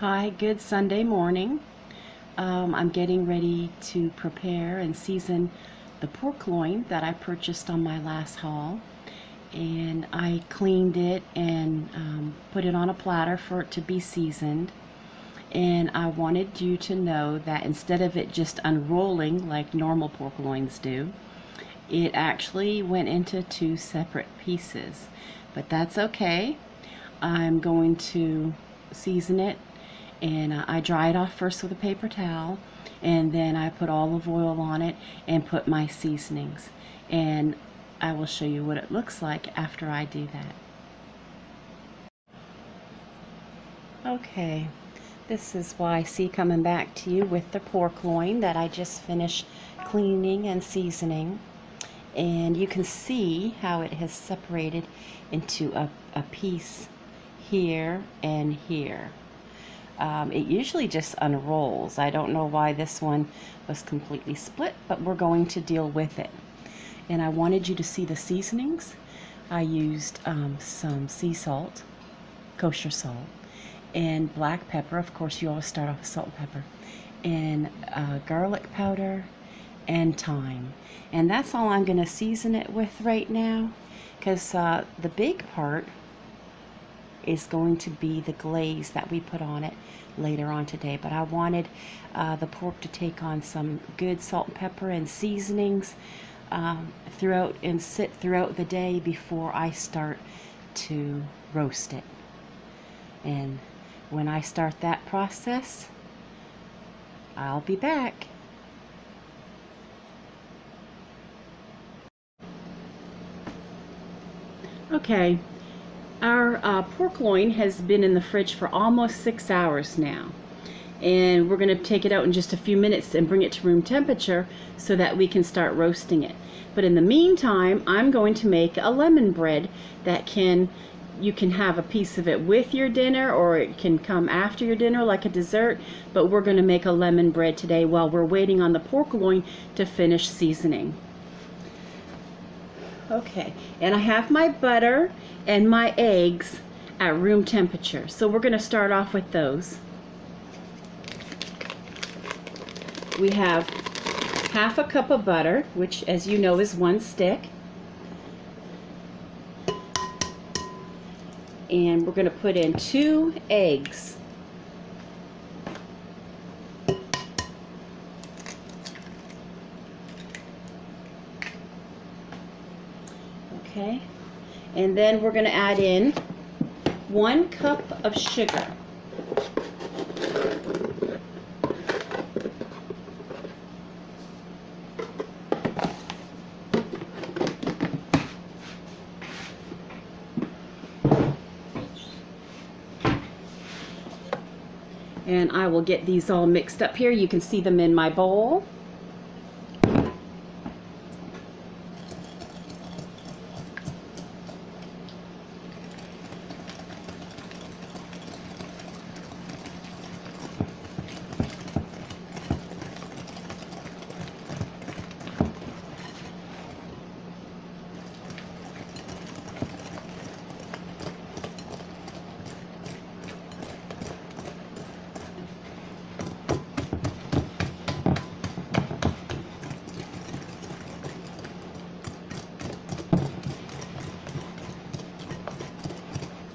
Hi, good Sunday morning. I'm getting ready to prepare and season the pork loin that I purchased on my last haul. And I cleaned it and put it on a platter for it to be seasoned. And I wanted you to know that instead of it just unrolling like normal pork loins do, it actually went into two separate pieces. But that's okay. I'm going to season it, and I dry it off first with a paper towel, and then I put olive oil on it and put my seasonings, and I will show you what it looks like after I do that. Okay, this is why I see coming back to you with the pork loin that I just finished cleaning and seasoning, and you can see how it has separated into a piece here and here. It usually just unrolls. I don't know why this one was completely split, but we're going to deal with it. And I wanted you to see the seasonings. I used some sea salt, kosher salt, and black pepper. Of course, you always start off with salt and pepper, and garlic powder and thyme. And that's all I'm going to season it with right now, because the big part is going to be the glaze that we put on it later on today. But I wanted the pork to take on some good salt and pepper and seasonings throughout and sit throughout the day before I start to roast it. And when I start that process, I'll be back. Okay. Our pork loin has been in the fridge for almost 6 hours now, and we're going to take it out in just a few minutes and bring it to room temperature so that we can start roasting it. But in the meantime, I'm going to make a lemon bread that you can have a piece of it with your dinner, or it can come after your dinner like a dessert. But we're going to make a lemon bread today while we're waiting on the pork loin to finish seasoning. Okay, and I have my butter and my eggs at room temperature. So we're going to start off with those. We have half a cup of butter, which as you know is 1 stick. And we're going to put in 2 eggs. Okay, and then we're going to add in 1 cup of sugar. And I will get these all mixed up here. You can see them in my bowl.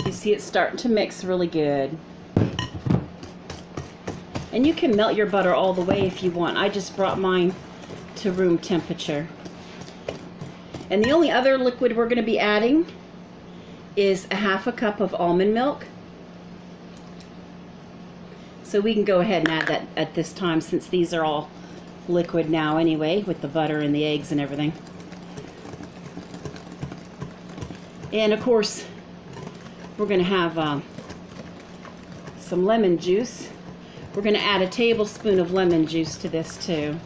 You see it's starting to mix really good. And you can melt your butter all the way if you want. I just brought mine to room temperature. And the only other liquid we're going to be adding is a half a cup of almond milk. So we can go ahead and add that at this time, since these are all liquid now anyway, with the butter and the eggs and everything. And of course, we're going to have some lemon juice. We're going to add a tablespoon of lemon juice to this too.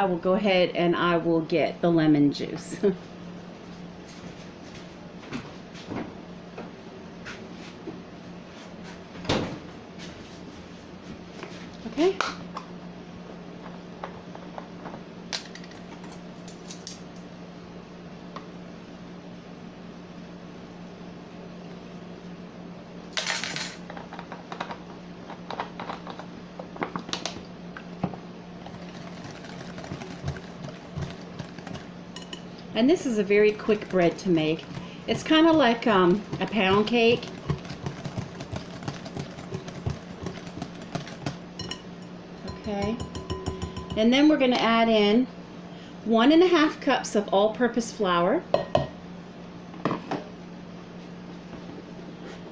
I will go ahead and I will get the lemon juice. Okay. And this is a very quick bread to make. It's kind of like a pound cake. Okay. And then we're going to add in 1½ cups of all-purpose flour,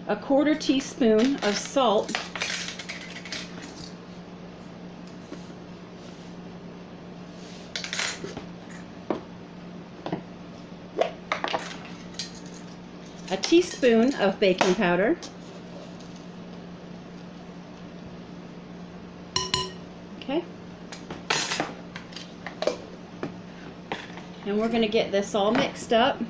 1/4 teaspoon of salt, a teaspoon of baking powder, okay, and we're going to get this all mixed up.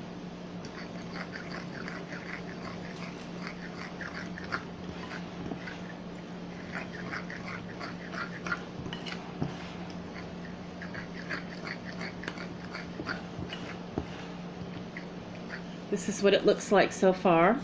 This is what it looks like so far.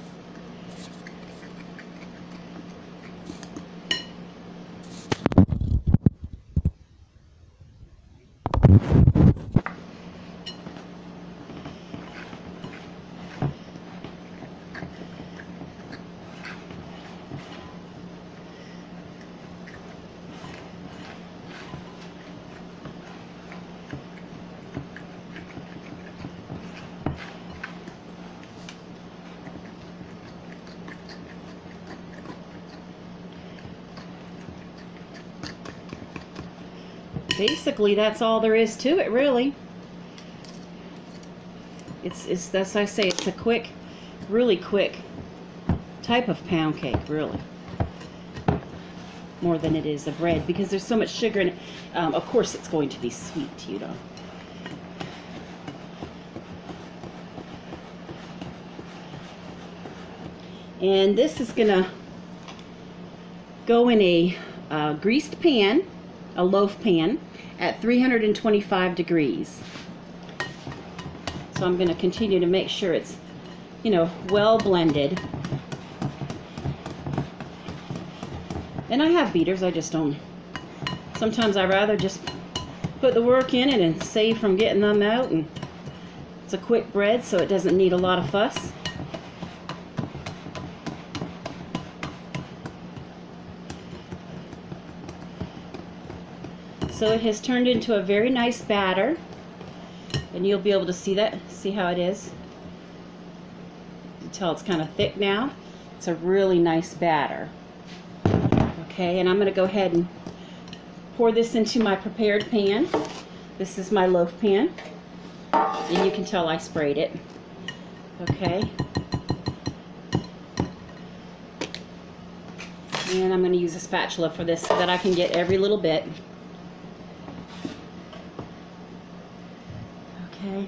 Basically, that's all there is to it, really. It's that's I say, it's a quick, really quick type of pound cake, really. More than it is a bread, because there's so much sugar in it. Of course, it's going to be sweet, you know. And this is gonna go in a greased pan, a loaf pan, at 325 degrees. So I'm going to continue to make sure it's, you know, well blended. And I have beaters, I just don't. Sometimes I rather just put the work in it and save from getting them out. And it's a quick bread, so it doesn't need a lot of fuss. So it has turned into a very nice batter, and you'll be able to see that, see how it is. You can tell it's kind of thick now. It's a really nice batter. Okay, and I'm going to go ahead and pour this into my prepared pan. This is my loaf pan, and you can tell I sprayed it. Okay. And I'm going to use a spatula for this so that I can get every little bit. Okay.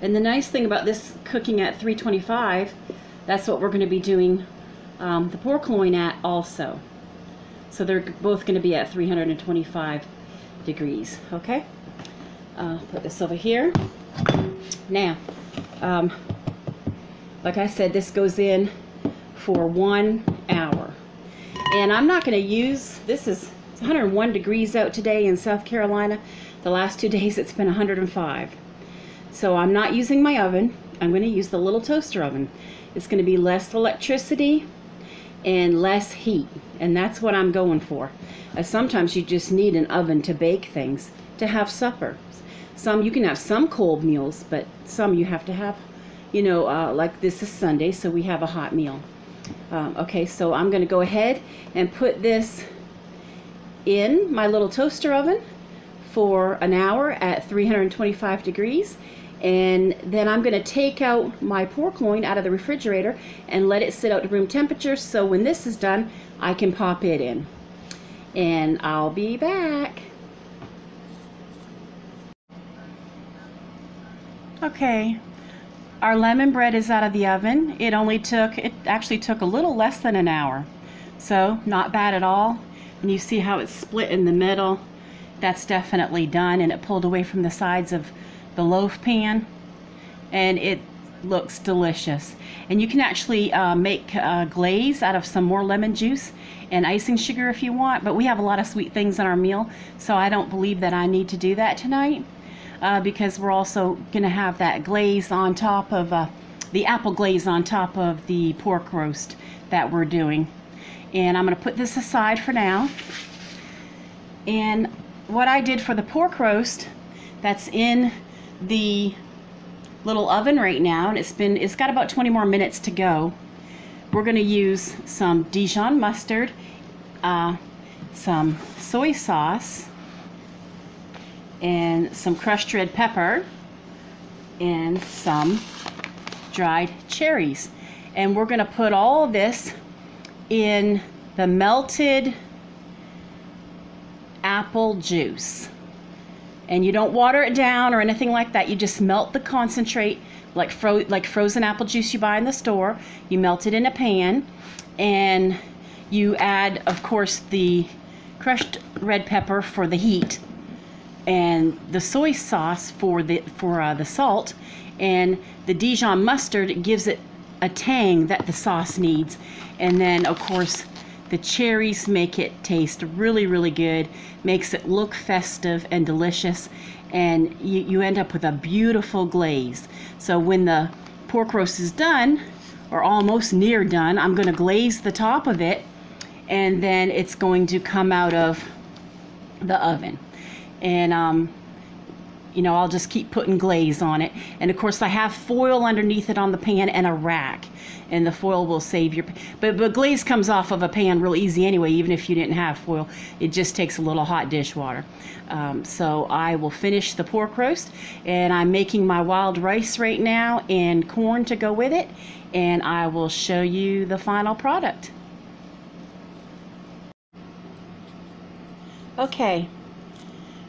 And the nice thing about this cooking at 325, that's what we're going to be doing the pork loin at also. So they're both going to be at 325 degrees. Okay, put this over here. Now, like I said, this goes in for 1 hour, and I'm not going to use this. It's 101 degrees out today in South Carolina. The last 2 days it's been 105. So I'm not using my oven. I'm going to use the little toaster oven. It's going to be less electricity and less heat, and that's what I'm going for. Sometimes you just need an oven to bake things, to have supper. Some you can have some cold meals, but some you have to have, you know, like this is Sunday, so we have a hot meal. Okay, so I'm going to go ahead and put this in my little toaster oven for an hour at 325 degrees. And then I'm going to take out my pork loin out of the refrigerator and let it sit out to room temperature, so when this is done, I can pop it in. And I'll be back. Okay, our lemon bread is out of the oven. It actually took a little less than an hour. So not bad at all. And you see how it's split in the middle. That's definitely done, and it pulled away from the sides of the loaf pan, and it looks delicious. And you can actually make glaze out of some more lemon juice and icing sugar if you want, but we have a lot of sweet things in our meal, so I don't believe that I need to do that tonight, because we're also gonna have that glaze on top of the apple glaze on top of the pork roast that we're doing. And I'm gonna put this aside for now. And what I did for the pork roast, that's in the little oven right now, and it's got about 20 more minutes to go. We're going to use some Dijon mustard, some soy sauce, and some crushed red pepper, and some dried cherries. And we're going to put all of this in the melted apple juice. And you don't water it down or anything like that. You just melt the concentrate like frozen apple juice you buy in the store. You melt it in a pan, and you add, of course, the crushed red pepper for the heat, and the soy sauce for the salt, and the Dijon mustard gives it a tang that the sauce needs. And then, of course, the cherries make it taste really, really good, makes it look festive and delicious, and you end up with a beautiful glaze. So when the pork roast is done, or almost near done, I'm going to glaze the top of it, and then it's going to come out of the oven. And you know, I'll just keep putting glaze on it. And of course I have foil underneath it on the pan and a rack, and the foil will save your, but glaze comes off of a pan real easy anyway, even if you didn't have foil. It just takes a little hot dishwater. So I will finish the pork roast, and I'm making my wild rice right now and corn to go with it, and I will show you the final product. Okay.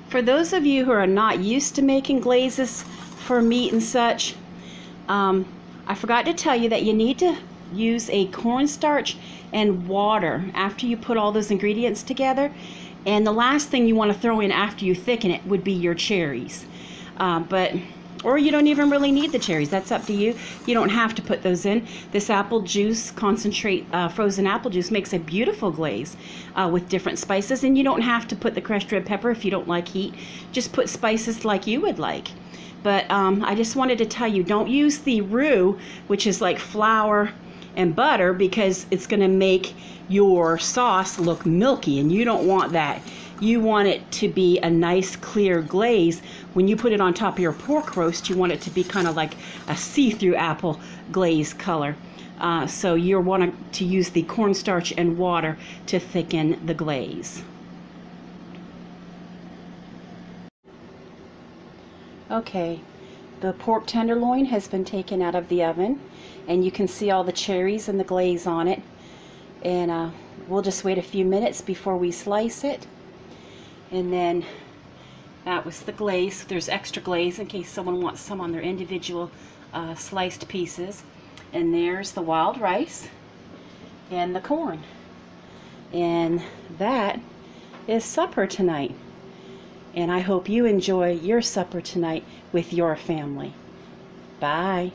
For those of you who are not used to making glazes for meat and such, I forgot to tell you that you need to use a cornstarch and water after you put all those ingredients together. And the last thing you want to throw in after you thicken it would be your cherries. Or you don't even really need the cherries. That's up to you. You don't have to put those in. This apple juice concentrate, frozen apple juice, makes a beautiful glaze with different spices. And you don't have to put the crushed red pepper if you don't like heat. Just put spices like you would like. But I just wanted to tell you, don't use the roux, which is like flour and butter, because it's going to make your sauce look milky, and you don't want that. You want it to be a nice clear glaze. When you put it on top of your pork roast, you want it to be kind of like a see-through apple glaze color. So you want to use the cornstarch and water to thicken the glaze. Okay, the pork tenderloin has been taken out of the oven, and you can see all the cherries and the glaze on it. And we'll just wait a few minutes before we slice it. And then that was the glaze. There's extra glaze in case someone wants some on their individual sliced pieces. And there's the wild rice and the corn. And that is supper tonight. And I hope you enjoy your supper tonight with your family. Bye.